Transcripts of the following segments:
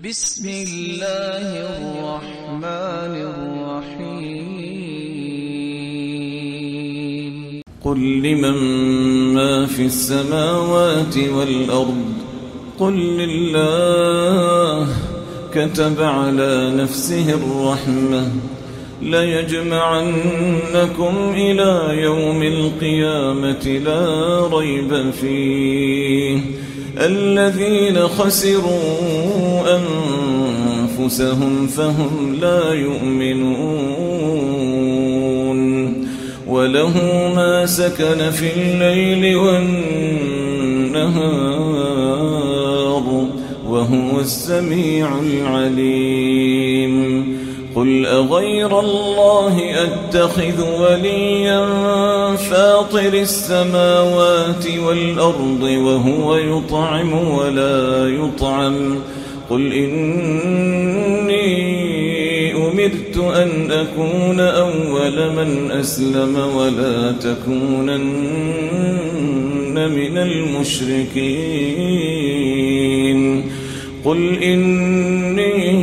بسم الله الرحمن الرحيم قل لمن ما في السماوات والأرض قل لله كتب على نفسه الرحمة ليجمعنكم إلى يوم القيامة لا ريب فيه الذين خسروا أنفسهم فهم لا يؤمنون وله ما سكن في الليل والنهار وهو السميع العليم قل أغير الله أتخذ وليا فاطر السماوات والأرض وهو يطعم ولا يطعم قل إني أمرت أن أكون أول من أسلم ولا تكونن من المشركين قل إني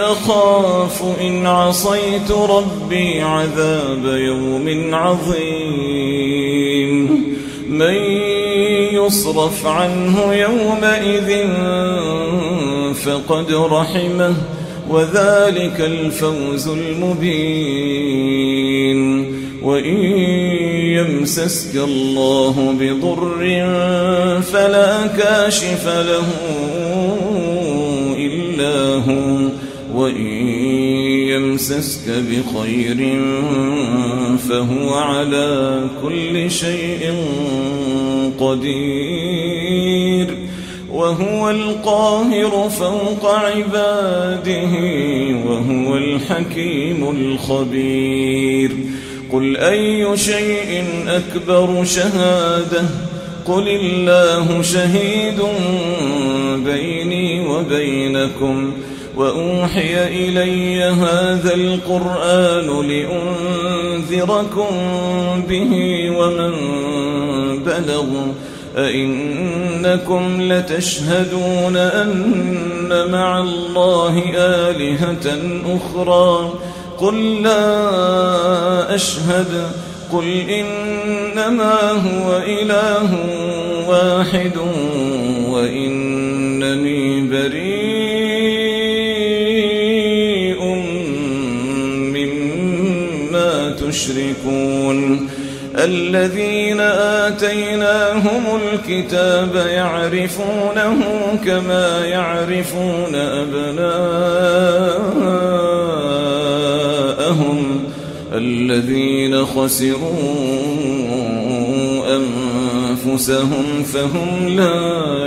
أخاف إن عصيت ربي عذاب يوم عظيم من يصرف عنه يومئذ فقد رحمه وذلك الفوز المبين وإن يمسسك الله بضر فلا كاشف له إلا هو وإن يمسسك بخير فهو على كل شيء قدير وهو القاهر فوق عباده وهو الحكيم الخبير قل أي شيء أكبر شهادة قل الله شهيد بيني وبينكم وأوحي إلي هذا القرآن لأنذركم به ومن بلغ أئنكم لتشهدون أن مع الله آلهة أخرى قل لا أشهد قل إنما هو إله واحد وإنني بريء مما تشركون الذين آتيناهم الكتاب يعرفونه كما يعرفون أبناءهم الذين خسروا أنفسهم فهم لا